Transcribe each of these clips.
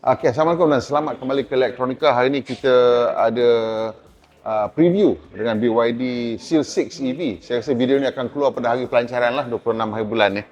Okay, Assalamualaikum dan selamat kembali ke Elektronika. Hari ini kita ada preview dengan BYD Seal 6 EV. Saya rasa video ni akan keluar pada hari pelancaran lah, 26 hari bulan ni.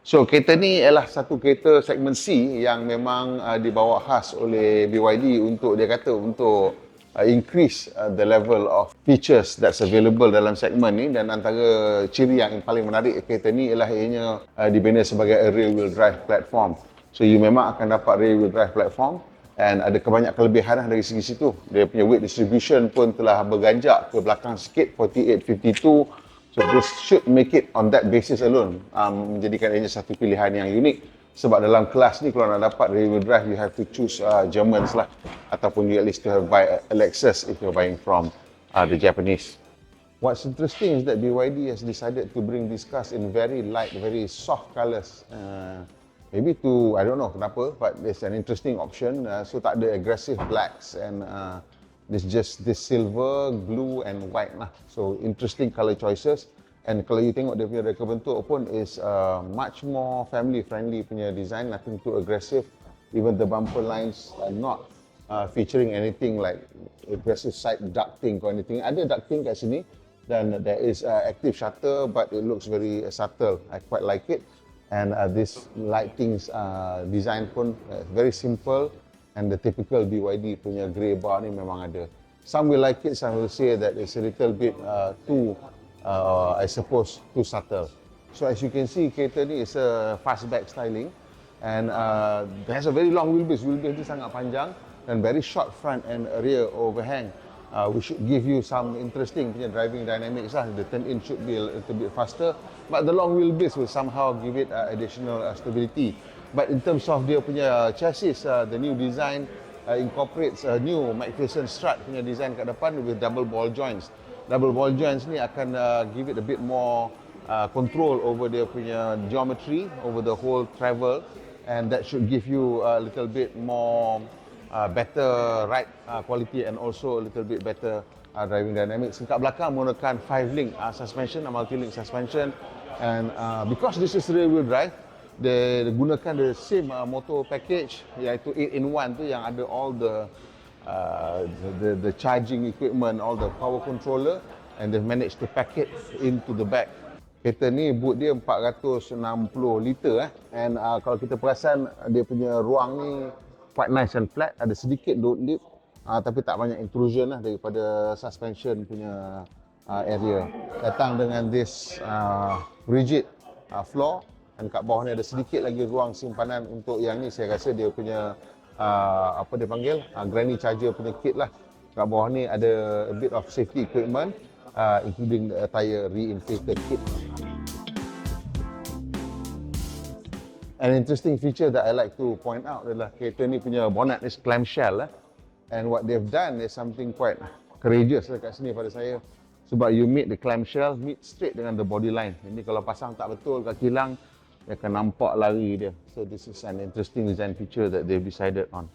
So, kereta ni ialah satu kereta segmen C yang memang dibawa khas oleh BYD untuk, dia kata, untuk increase the level of features that's available dalam segmen ni, dan antara ciri yang paling menarik kereta ni ialah ianya dibina sebagai a rear wheel drive platform. So you memang akan dapat rear wheel drive platform dan ada kebanyak kelebihan dari segi situ. Dia punya weight distribution pun telah berganjak ke belakang sikit, 48-52. So this should make it on that basis alone menjadikan ianya satu pilihan yang unik. Sebab dalam kelas ni kalau nak dapat rear wheel drive, you have to choose Germans lah, ataupun you at least to have buy a Lexus if you're buying from the Japanese. What's interesting is that BYD has decided to bring this cars in very light, very soft colours. Maybe to, I don't know kenapa, but it's an interesting option. So tak ada aggressive blacks and it's just this silver, blue and white lah. So interesting colour choices. And kalau you tengok dia punya reka bentuk pun is much more family friendly punya design, nothing too aggressive. Even the bumper lines are not featuring anything like aggressive side ducting or anything. Ada ducting kat sini dan there is active shutter, but it looks very subtle. I quite like it. And this lightings design pun very simple, and the typical BYD punya grey bar ni memang ada. Some will like it, some will say that it's a little bit too, I suppose, too subtle. So as you can see, kereta ni is a fastback styling, and it has a very long wheelbase. Wheelbase ni sangat panjang dan very short front and rear overhang. Which should give you some interesting punya driving dynamics lah. The turn-in should be a little bit faster, but the long wheelbase will somehow give it additional stability. But in terms of dia punya chassis, the new design incorporates a new McPherson strut punya design kat depan with double ball joints. Double ball joints ni akan give it a bit more control over dia punya geometry, over the whole travel, and that should give you a little bit more better ride quality and also a little bit better driving dynamics. Kat belakang menggunakan 5-link suspension, multi-link suspension, and because this is rear wheel drive, dia gunakan the same motor package, iaitu 8-in-1 tu yang ada all the charging equipment, all the power controller, and they managed to pack it into the back. Kereta ni boot dia 460 liter and kalau kita perasan dia punya ruang ni quite nice and flat, ada sedikit road lip tapi tak banyak intrusion lah daripada suspension punya area. Datang dengan this rigid floor, dan kat bawah ni ada sedikit lagi ruang simpanan untuk yang ni. Saya rasa dia punya apa dia panggil, granny charger punya kit lah. Kat bawah ni ada a bit of safety equipment, including the tire reinflated kit. An interesting feature that I like to point out adalah kereta ni punya bonnet is clamshell and what they've done is something quite courageous kat sini pada saya, sebab you meet the clamshell meet straight dengan the body line. Ini kalau pasang tak betul kat kilang, dia akan nampak lari dia. So this is an interesting design feature that they've decided on.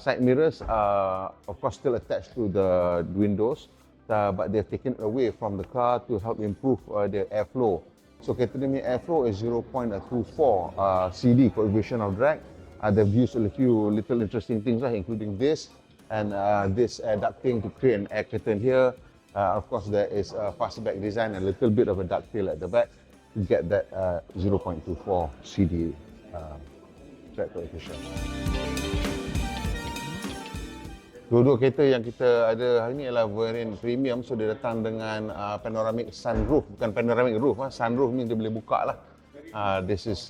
Side mirrors are of course still attached to the windows, but they've taken away from the car to help improve the airflow. So kereta ni airflow is 0.24 CD, coefficient of drag. They've used a few little interesting things including this and this air ducting to create an air curtain here. Of course there is a fastback design, a little bit of a ducktail at the back to get that 0.24 CD drag coefficient. Dua-dua kereta yang kita ada hari ni adalah variant premium, so dia datang dengan panoramic sunroof, bukan panoramic roof, sunroof ni dia boleh buka lah. This is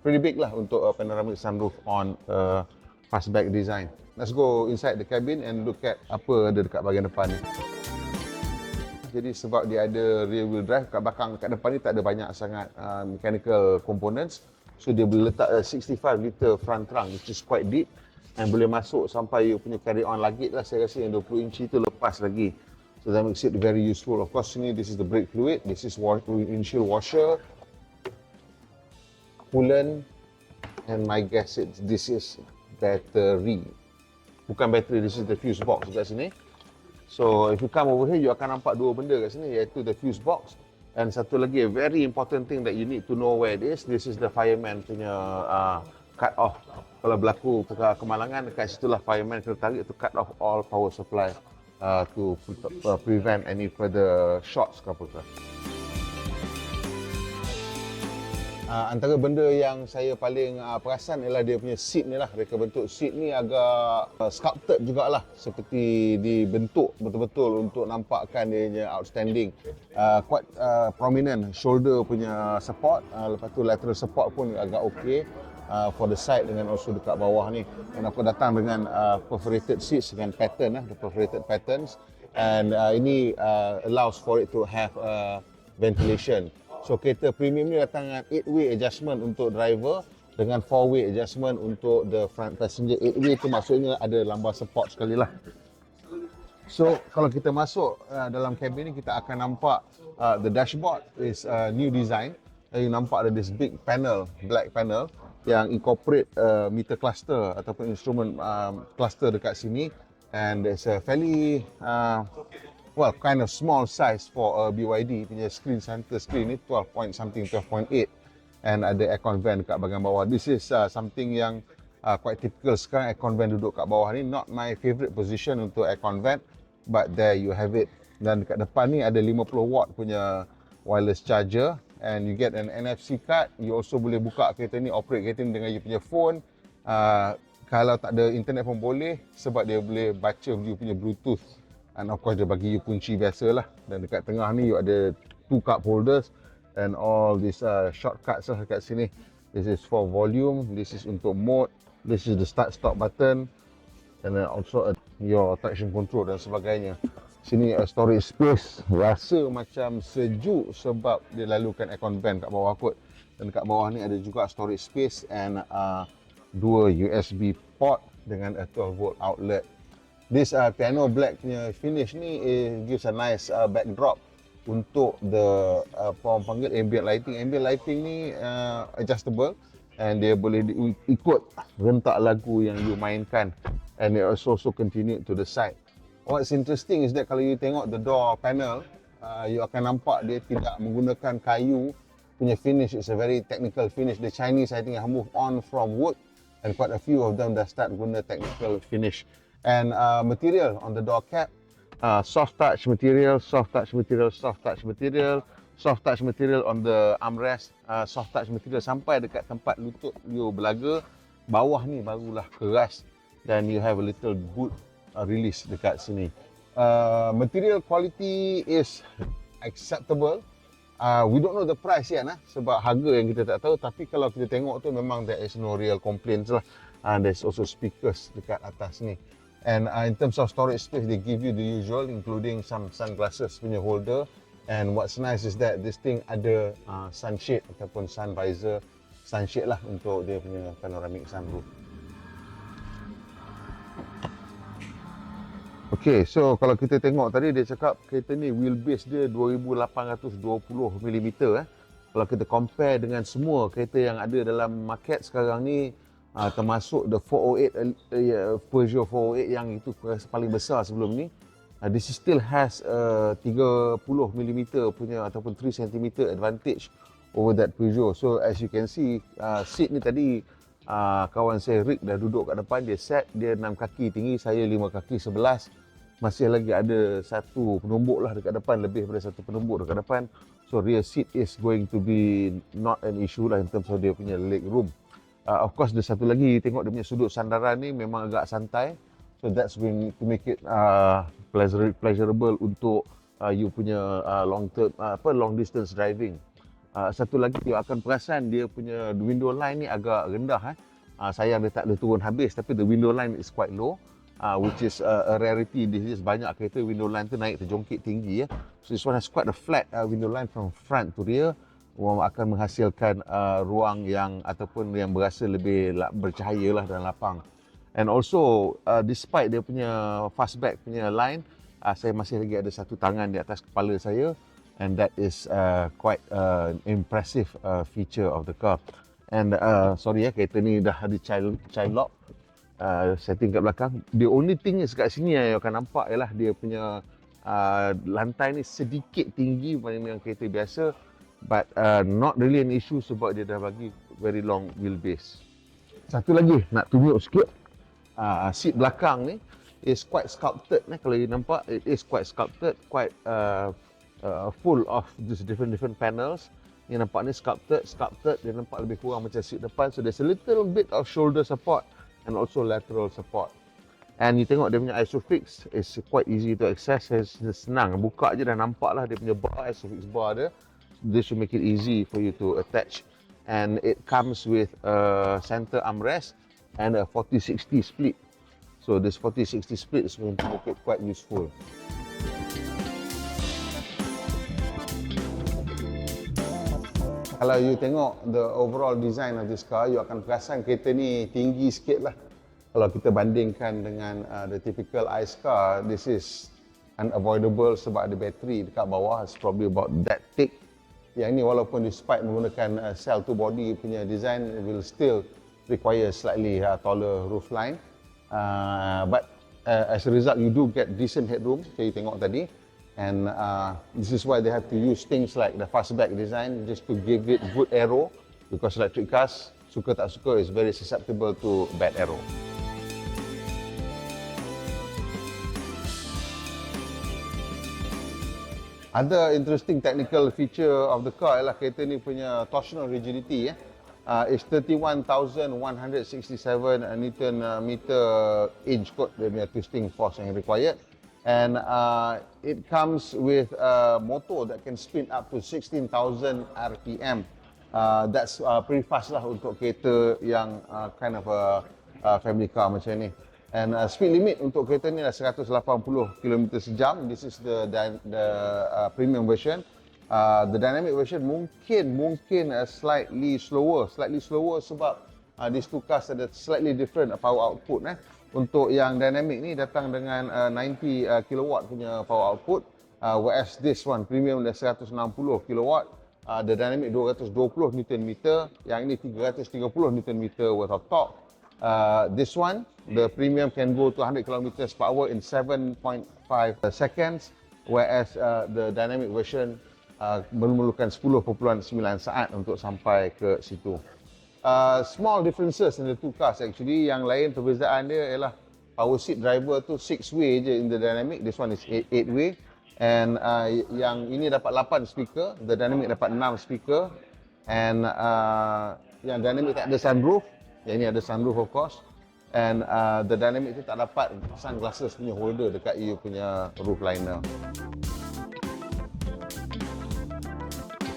pretty big lah untuk panoramic sunroof on fastback design. Let's go inside the cabin and look at apa ada dekat bahagian depan ni. Jadi sebab dia ada rear wheel drive, kat belakang, kat depan ni tak ada banyak sangat mechanical components, so dia boleh letak 65 liter front trunk which is quite deep. And boleh masuk sampai you punya carry on luggage lah. Saya rasa yang 20 inci tu lepas lagi. So that makes it very useful. Of course ni this is the brake fluid, this is windshield washer, coolant, and my guess this is battery. Bukan battery, this is the fuse box kat sini. So if you come over here, you akan nampak dua benda kat sini, iaitu the fuse box and satu lagi a very important thing that you need to know where it is. This is the fireman punya cut off. Kalau berlaku perkara kemalangan, dekat situlah fireman kena tarik to cut off all power supply to prevent any further shorts ke apa ke. Antara benda yang saya paling perasan ialah dia punya seat ni lah. Reka bentuk seat ni agak sculpted jugalah, seperti dibentuk betul-betul untuk nampakkan dia punya outstanding. Quite prominent shoulder punya support, lepas tu lateral support pun agak okey for the side dengan also dekat bawah ni. Dan aku datang dengan perforated seats dengan pattern the perforated patterns, and ini allows for it to have ventilation. So kereta premium ni datang dengan 8-way adjustment untuk driver dengan 4-way adjustment untuk the front passenger. 8-way tu maksudnya ada lumbar support sekali lah. So kalau kita masuk dalam kabin ni, kita akan nampak the dashboard is new design. You nampak ada this big panel, black panel yang incorporate meter cluster ataupun instrument cluster dekat sini, and there's a fairly kind of small size for a BYD punya screen, center screen ni 12 point something, 12.8, and ada aircon vent dekat bahagian bawah. This is something yang quite typical sekarang, aircon vent duduk kat bawah ni. Not my favorite position untuk aircon vent, but there you have it. Dan dekat depan ni ada 50 watt punya wireless charger, and you get an NFC card. You also boleh buka kereta ni, operate kereta ni dengan you punya phone. Kalau tak ada internet pun boleh, sebab dia boleh baca you punya Bluetooth. And of course dia bagi you kunci biasa lah. Dan dekat tengah ni you ada 2 cup holders and all these shortcuts lah dekat sini. This is for volume, this is untuk mode, this is the start stop button, and then also your traction control dan sebagainya. Sini storage space, rasa macam sejuk sebab dia lalukan aircon vent kat bawah kot. Dan dekat bawah ni ada juga storage space and 2 USB port dengan a 12 volt outlet. This piano black punya finish ni gives a nice backdrop untuk the orang panggil ambient lighting. Ambient lighting ni adjustable, and dia boleh ikut rentak lagu yang you mainkan, and it also continue to the side. What's interesting is that kalau you tengok the door panel, you akan nampak dia tidak menggunakan kayu punya finish. It's a very technical finish. The Chinese I think have moved on from wood, and quite a few of them dah start guna technical finish. And material on the door cap, soft touch material, soft touch material, soft touch material, soft touch material on the armrest, soft touch material sampai dekat tempat lutut you belaga. Bawah ni barulah keras, dan you have a little boot release dekat sini. Material quality is acceptable. We don't know the price yet sebab harga yang kita tak tahu, tapi kalau kita tengok tu memang there is no real complaints lah. There's also speakers dekat atas ni. And in terms of storage space, they give you the usual, including some sunglasses punya holder. And what's nice is that this thing ada sunshade ataupun sun visor, sunshade lah untuk dia punya panoramic sunroof. Okay, so kalau kita tengok tadi dia cakap kereta ni wheelbase dia 2820mm. Kalau kita compare dengan semua kereta yang ada dalam market sekarang ni, termasuk the 408 Peugeot 408 yang itu paling besar sebelum ni, this still has 30mm punya ataupun 3cm advantage over that Peugeot. So as you can see, seat ni tadi kawan saya Rick dah duduk kat depan, dia set, dia 6 kaki tinggi, saya 5 kaki 11. Masih lagi ada satu penumbuk lah dekat depan, lebih daripada satu penumbuk dekat depan. So rear seat is going to be not an issue lah in terms of dia punya leg room. Of course, ada satu lagi, tengok dia punya sudut sandaran ni memang agak santai. So that's going to make it pleasurable untuk you punya long distance driving. Satu lagi you akan perasan dia punya window line ni agak rendah. Sayang dia tak boleh turun habis, tapi the window line is quite low, which is a rarity. This is banyak kereta window line tu naik terjongkit tinggi. So this one has quite a flat window line from front to rear, akan menghasilkan ruang yang ataupun yang berasa lebih bercahaya lah dan lapang. And also despite dia punya fastback punya line, saya masih lagi ada satu tangan di atas kepala saya, and that is quite impressive feature of the car. And sorry kereta ni dah ada child lock setting kat belakang. The only thing is kat sini yang akan nampak ialah dia punya lantai ni sedikit tinggi berbanding dengan kereta biasa, but not really an issue sebab dia dah bagi very long wheelbase. Satu lagi nak tunjuk sikit, seat belakang ni is quite sculpted. Kalau you nampak, it is quite sculpted, quite full of just different panels. Yang nampak ni sculpted, dia nampak lebih kurang macam seat depan. So there's a little bit of shoulder support and also lateral support. And you tengok dia punya ISOFIX is quite easy to access, senang. Buka je dah nampak lah dia punya bar, ISOFIX bar dia. This should make it easy for you to attach. And it comes with a center armrest and a 40-60 split. So this 40-60 split is going to make it quite useful. Kalau you tengok the overall design of this car, you akan perasan kereta ni tinggi sikit lah. Kalau kita bandingkan dengan the typical ICE car, this is unavoidable sebab ada bateri dekat bawah. It's probably about that thick. Yang ni walaupun despite menggunakan cell to body punya design, it will still require slightly taller roofline. But as a result, you do get decent headroom, macam you tengok tadi. And this is why they have to use things like the fastback design just to give it good aero, because electric cars, suka tak suka, is very susceptible to bad aero. Other interesting technical feature of the car ialah kereta ni punya torsional rigidity is 31,167 Nm inch kot dia punya twisting force yang required. And it comes with a motor that can spin up to 16,000 RPM. That's pretty fast lah untuk kereta yang kind of a family car macam ni. And speed limit untuk kereta ni adalah 180 km sejam. This is the premium version. The dynamic version mungkin slightly slower sebab these two cars ada slightly different power output. Untuk yang dynamic ni datang dengan 90 kW punya power output, whereas this one premium dah 160 kW. The dynamic 220 Nm, yang ini 330 Nm worth of torque. This one, the premium can go to 100 km per hour in 7.5 seconds, whereas the dynamic version memerlukan 10.9 saat untuk sampai ke situ. Small differences in the two cars actually. Yang lain perbezaan dia ialah power seat driver tu 6-way je in the dynamic, this one is 8-way. And yang ini dapat 8 speaker, the dynamic dapat 6 speaker. And yang dynamic tak ada sunroof, yang ini ada sunroof of course. And the dynamic tu tak dapat sunglasses punya holder dekat you punya roof liner.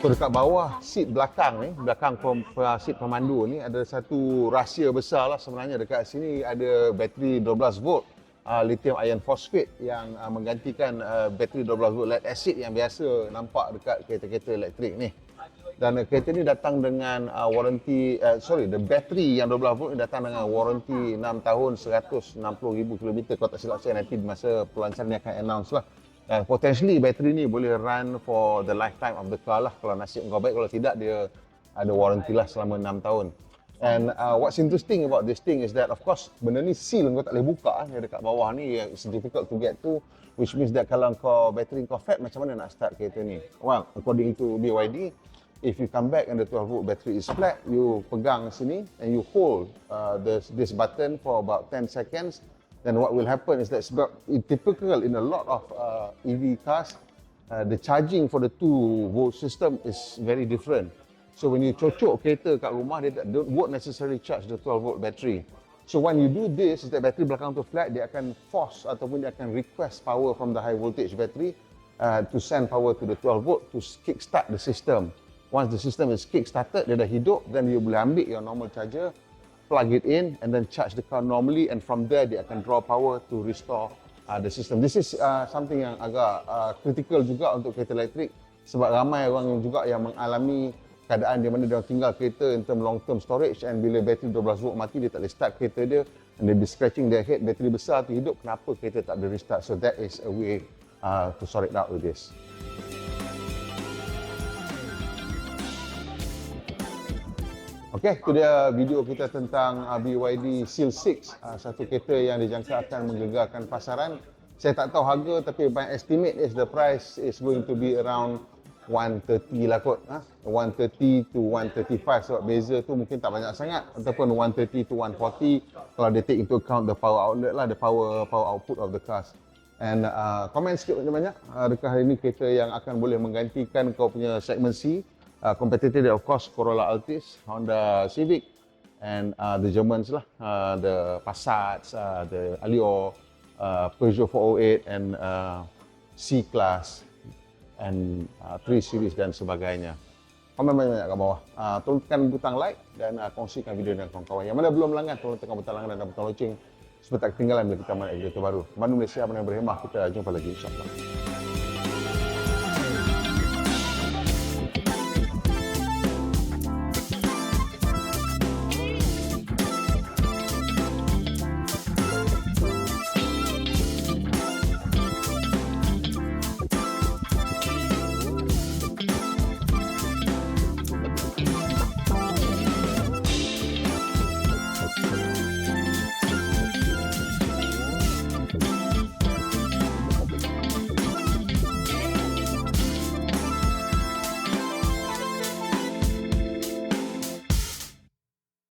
So dekat bawah seat belakang ni, belakang seat pemandu ni, ada satu rahsia besar lah sebenarnya. Dekat sini ada bateri 12 volt lithium iron phosphate yang menggantikan bateri 12 volt lead acid yang biasa nampak dekat kereta-kereta elektrik ni. Dan kereta ni datang dengan warranty, the bateri yang 12 volt ni datang dengan warranty 6 tahun 160,000 km. Kalau tak silap saya, nanti masa pelancaran ni akan announce lah. Dan potentially bateri ni boleh run for the lifetime of the car lah. Kalau nasib kau baik, kalau tidak dia ada warranty lah selama 6 tahun. And what's interesting about this thing is that of course benda ni seal kau tak boleh buka yang dekat bawah ni, it's difficult to get to, which means that kalau kau bateri kau flat, macam mana nak start kereta ni? Well, according to BYD, if you come back and the 12 volt battery is flat, you pegang sini and you hold this button for about 10 seconds. Then what will happen is that typical in a lot of EV cars, the charging for the 2 volt system is very different. So when you cocok kereta kat rumah, dia won't necessarily charge the 12 volt battery. So when you do this, is that bateri belakang tu flat, dia akan force ataupun dia akan request power from the high voltage battery to send power to the 12 volt to kick start the system. Once the system is kick started, dia dah hidup, then you boleh ambil your normal charger, plug it in and then charge the car normally, and from there dia akan draw power to restore the system. This is something yang agak critical juga untuk kereta elektrik, sebab ramai orang juga yang mengalami keadaan di mana dia tinggal kereta in term long term storage, and bila bateri 12 volt mati, dia tak boleh start kereta dia, and they be scratching their head, bateri besar tu hidup, kenapa kereta tak boleh restart? So that is a way to sort it out with this. Okey, itu dia video kita tentang BYD Seal 6, satu kereta yang dijangka akan menggegarkan pasaran. Saya tak tahu harga, tapi by estimate is the price is going to be around 130 lah kot, 130 to 135, sebab beza tu mungkin tak banyak sangat, ataupun 130 to 140 kalau dia take into account the power outlet lah, the power output of the cars. And komen sikit banyak-banyak, adakah hari ni kereta yang akan boleh menggantikan kau punya segment C, competitor dia of course Corolla Altis, Honda Civic, and the Germans lah, the Passat, the Alio, Peugeot 408, and C-Class, and 3 Series dan sebagainya. Komen banyak-banyak kat bawah. Tolong tekan butang like dan kongsikan video dengan kawan-kawan. Yang mana belum langgan, tolong tekan butang langgan dan butang loceng supaya tak ketinggalan bila kita main video terbaru. Manu Malaysia, Manu Berhemah. Kita jumpa lagi insyaAllah.